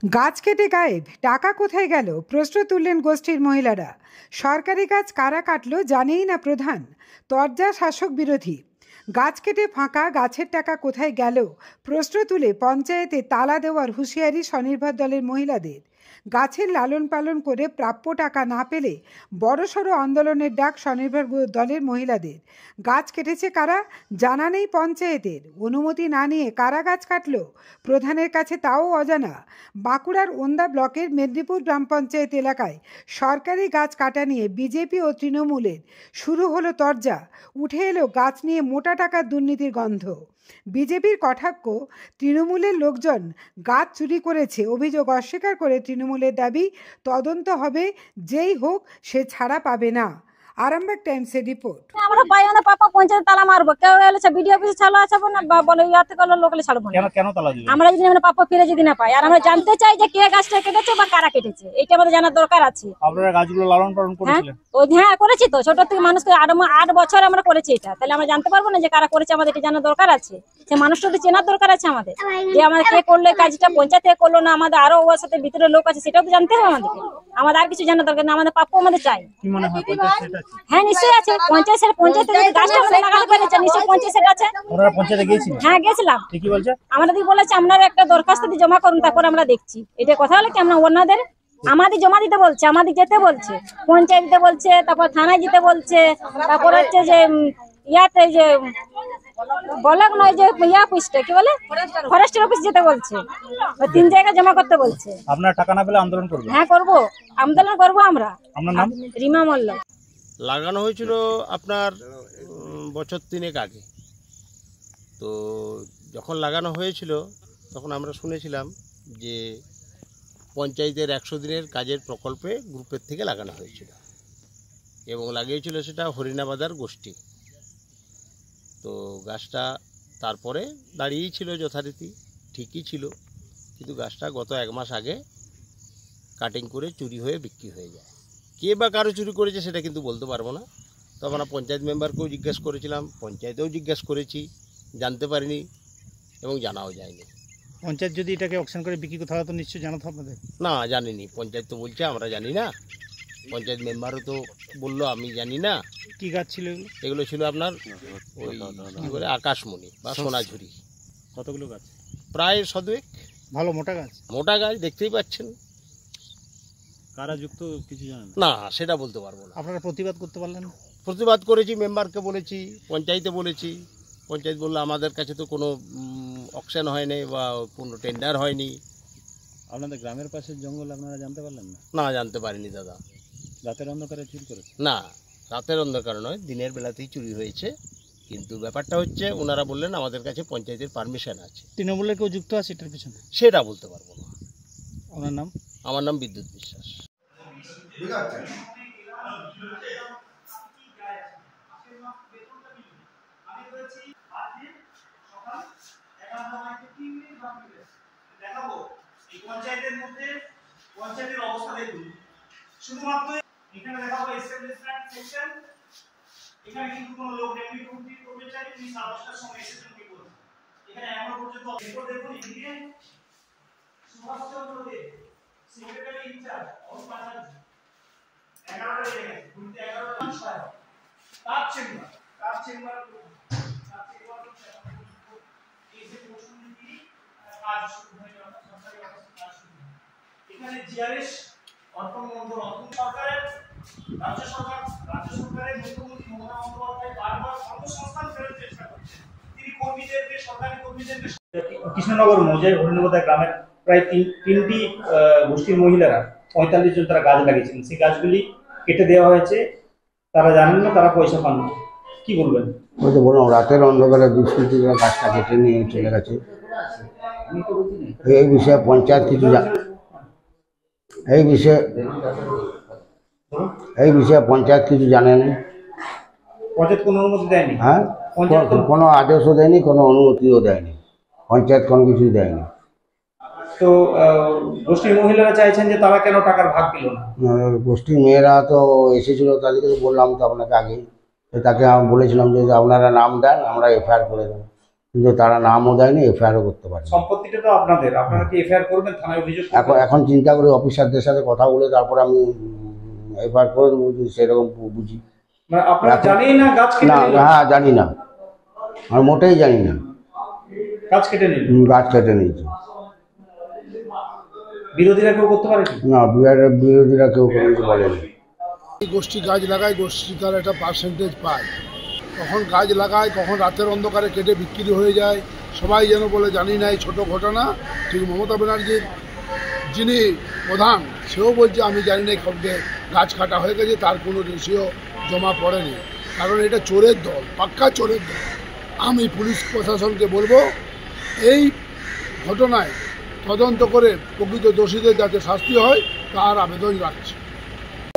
গাছ কেটে গায়েব, টাকা কোথায় গেল প্রশ্ন তুললেন গোষ্ঠীর মহিলারা। সরকারি গাছ কারা কাটলো জানেই না প্রধান, তরজা শাসক বিরোধী। গাছ কেটে ফাঁকা, গাছের টাকা কোথায় গেল প্রশ্ন তুলে পঞ্চায়েতে তালা দেওয়ার হুঁশিয়ারি স্বনির্ভর দলের মহিলাদের। গাছের লালন পালন করে প্রাপ্য টাকা না পেলে বড়সড় আন্দোলনের ডাক স্বনির্ভর দলের মহিলাদের। গাছ কেটেছে কারা জানা নেই পঞ্চায়েতের, অনুমতি না নিয়ে কারা গাছ কাটলো প্রধানের কাছে তাও অজানা। বাঁকুড়ার ওন্দা ব্লকের মেদিনীপুর গ্রাম পঞ্চায়েত এলাকায় সরকারি গাছ কাটা নিয়ে বিজেপি ও তৃণমূলের শুরু হলো তরজা। উঠে এলো গাছ নিয়ে মোটা টাকার দুর্নীতির গন্ধ। বিজেপির কটাক্ষ, তৃণমূলের লোকজন গাছ চুরি করেছে অভিযোগ অস্বীকার করে তৃণমূলের দাবি তদন্ত হবে, যেই হোক সে ছাড়া পাবে না। আরামবাগ টাইমসের রিপোর্ট। আমরা পাই না পাপা পঞ্চায়েত তালা মারবো, কেউ এলেছে বিডিও অফিসে ছাড়া আছে না বলে ইয়াতে করলো লোকালে ছাড়বো না। কেন তালা দিবেন? আমরা যদি আমরা পাপা ফিরে যদি না পাই, আর আমরা জানতে চাই যে কে গাছটা কেটেছে বা কারা কেটেছে, এটা আমাদের জানার দরকার আছে। আপনারা গাছগুলো লালন পালন করেছিলেন? হ্যাঁ করেছি তো, ছোট থেকে মানুষকে 8 বছর আমরা করেছি এটা, তাহলে আমরা জানতে পারবো না যে কারা করেছে? আমাদের এটা জানার দরকার আছে, সে মানুষটা তো চেনার দরকার আছে আমাদের, যে আমাদের কে করলে কাজটা, পঞ্চায়েত থেকে করলো না, আমাদের আরো ওর সাথে ভিতরে লোক আছে সেটাও তো জানতে হবে আমাদেরকে। আমাদের আর কিছু জানার দরকার না, আমাদের প্রাপ্য আমাদের চাই। কি মনে হয় পঞ্চায়েত আছে? হ্যাঁ নিশ্চয়ই আছে, পঞ্চায়েতে যদি গাছটা আমাদের লাগাতে পেরেছে নিশ্চয়ই পঞ্চায়েত আছে। আপনারা পঞ্চায়েতে গিয়েছিলেন? হ্যাঁ গেছিলাম। কি বলছে? আমাদের বলেছে আপনারা একটা দরখাস্ত দিয়ে জমা করুন, তারপর আমরা দেখছি। এটা কথা হলো কি, আমরা ওনাদের আমাদের জমা দিতে বলছে, আমাদের যেতে বলছে, পঞ্চায়েত দিতে বলছে, তারপর থানায় যেতে বলছে, তারপর হচ্ছে যে ইয়াতে যে বলে নয় যে ইয়া অফিসটা কি বলে ফরেস্টের অফিস যেতে বলছে, 3 জায়গায় জমা করতে বলছে। আপনারা টাকা না পেলে আন্দোলন করবেন? হ্যাঁ করবো, আন্দোলন করবো আমরা। আপনার নাম? রিমা মল্ল। লাগানো হয়েছিল আপনার বছর 3 আগে। তো যখন লাগানো হয়েছিল তখন আমরা শুনেছিলাম যে পঞ্চায়েতের 100 দিনের কাজের প্রকল্পে গ্রুপের থেকে লাগানো হয়েছিল এবং লাগিয়েছিল সেটা হরিণাবাজার গোষ্ঠী। তো গাছটা তারপরে দাঁড়িয়েই ছিল যথারীতি, ঠিকই ছিল, কিন্তু গাছটা গত 1 মাস আগে কাটিং করে চুরি হয়ে বিক্রি হয়ে যায়। কে বা কারো চুরি করেছে সেটা কিন্তু বলতে পারবো না। তো আমরা পঞ্চায়েত মেম্বারকেও জিজ্ঞেস করেছিলাম, পঞ্চায়েতেও জিজ্ঞেস করেছি, জানতে পারিনি এবং জানাও যায়নি। পঞ্চায়েত যদি এটাকে অকশন করে বিক্রি করতে হয় তো নিশ্চয়ই জানাতে হবে আপনাদের? না জানিনি, পঞ্চায়েত তো বলছে আমরা জানি না, পঞ্চায়েত মেম্বারও তো বললো আমি জানি না। কি গাছ ছিল এগুলো? এগুলো ছিল আপনার ওই কী বলে আকাশমণি বা সোনাঝুরি। কতগুলো গাছ? প্রায় 100 ভালো মোটা গাছ? মোটা গাছ, দেখতেই পাচ্ছেন। কারা যুক্ত কিছু জানেন না সেটা বলতে পারবো না। আপনারা প্রতিবাদ করতে পারলেন? প্রতিবাদ করেছি, মেম্বারকে বলেছি, পঞ্চায়েতে বলেছি। পঞ্চায়েত বললো আমাদের কাছে তো কোনো অকশন হয়নি বা কোনো টেন্ডার হয়নি। আপনাদের গ্রামের পাশের জঙ্গল আপনারা জানতে পারলেন না? না জানতে পারিনি দাদা। রাতের অন্ধকারে চুরি করেছে? না রাতের অন্ধকার নয়, দিনের বেলাতেই চুরি হয়েছে। কিন্তু ব্যাপারটা হচ্ছে ওনারা বললেন আমাদের কাছে পঞ্চায়েতের পারমিশন আছে। তৃণমূলের কেউ যুক্ত আছে এটার পিছনে? সেটা বলতে পারবো না। আপনার নাম? আমার নাম বিদ্যুৎ বিশ্বাস। পঞ্চায়েতের মধ্যে পঞ্চায়েতের অবস্থা দেখুন, শুধুমাত্র এখানে দেখাবো এস্টাবলিশমেন্ট সেকশন। এখানে কিন্তু কোনো লোক ডেপুটি কর্মচারী তিনি 7:10টার সময় এসেছেন কি বলছেন, এখানে এখনো পর্যন্ত রিপোর্ট দেখুন। এদিকে সুভাষচন্দ্র দে সেক্রেটারি ইনচার্জ অরুণ 11টা লেগে গেছে, ঘুরতে 11টা ছয় তার চেম্বার এসে পৌঁছুন কি কাজ শুরু হয়ে যাবে। এখানে জিআরএস অর্পণ মন্ডল, অর্পণ সরকারের রাজ্য সরকারের মুখ্যমন্ত্রী মমতা বন্দ্যোপাধ্যায় বারবার কর্মসংস্থান ফেরার চেষ্টা করছেন। তিনি কর্মীদেরকে, সরকারি কর্মীদেরকে কৃষ্ণনগর মৌজায় হরিণাবাজার গ্রামের প্রায় 3টি গোষ্ঠীর মহিলারা 45 জন তারা গাছ লাগিয়েছিলেন, সেই গাছগুলি কেটে দেওয়া হয়েছে। তারা জানেন না, তারা পয়সা পান না। কি বলবেন? ওই তো বললাম, রাতের অন্ধকারে দুষ্কৃতীরা গাছটা কেটে নিয়ে চলে গেছে। এই বিষয়ে পঞ্চায়েত কিছু এই বিষয়ে পঞ্চায়েত কিছু জানেনি। পঞ্চায়েত কোনো অনুমতি দেয়নি? হ্যাঁ, কোনো আদেশও দেয়নি, কোনো অনুমতিও দেয়নি, পঞ্চায়েত কোনো কিছুই দেয়নি। তো গোষ্ঠীর মহিলারা চাইছেন যে তারা কেন টাকার ভাগ পেল না? গোষ্ঠীর মেয়েরা তো এসেছিল, তাদেরকে তো বললাম তো আপনাকে আগেই, তাকে আমি বলেছিলাম যে আপনারা নাম দেন, আমরা এফআইআর করে দেবো। কিন্তু তারা নামও দেয়নি, এফআইআরও করতে পারেনি। সম্পত্তিটা তো আপনাদের, আপনারা কি এফআইআর করবেন, থানায় অভিযোগ করবেন? এখন চিন্তা করি অফিসারদের সাথে কথা বলে তারপর আমি এফআইআর করে দেবো, সেরকম বুঝি। মানে আপনারা জানেন না গাছ কেটে না, নিল? হ্যাঁ জানি না, আমি মোটেই জানি না। গাছ কেটে নিল? গাছ কেটে নিয়েছে। বিরোধীরা কেউ করতে পারে? না, বিরোধীরা কেউ কোনো কিছু বলেনি। গোষ্ঠী গাছ লাগায়, গোষ্ঠী তার একটা পার্সেন্টেজ পায়, কখন গাছ লাগায় কখন রাতের অন্ধকারে কেটে বিক্রি হয়ে যায়, সবাই যেন বলে জানি না, এই ছোটো ঘটনা। ঠিক মমতা ব্যানার্জির যিনি প্রধান, সেও বলছে আমি জানি না কবে গাছ কাটা হয়ে গেছে, তার কোনো রেশিও জমা পড়েনি, কারণ এটা চোরের দল, পাক্কা চোরের দল। আমি পুলিশ প্রশাসনকে বলবো এই ঘটনায় তদন্ত করে প্রকৃত দোষীদের যাতে শাস্তি হয় তার আবেদন রাখছি।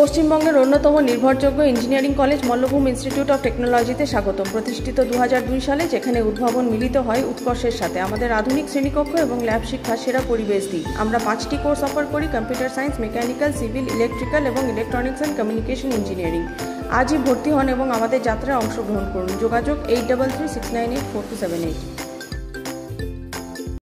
পশ্চিমবঙ্গের অন্যতম নির্ভরযোগ্য engineering college Mallabhum institute of টেকনোলজিতে স্বাগতম। প্রতিষ্ঠিত 2002 সালে, যেখানে উদ্ভাবন মিলিত হয় উৎকর্ষের সাথে। আমাদের আধুনিক শ্রেণীকক্ষ এবং ল্যাব শিক্ষা সেরা পরিবেশ দিই। আমরা 5টি কোর্স অফার করি: computer science, mechanical, civil, electrical এবং ইলেকট্রনিক্স অ্যান্ড কমিউনিকেশন ইঞ্জিনিয়ারিং। আজই ভর্তি হন এবং আমাদের যাত্রায় অংশগ্রহণ করুন। যোগাযোগ 8336984278।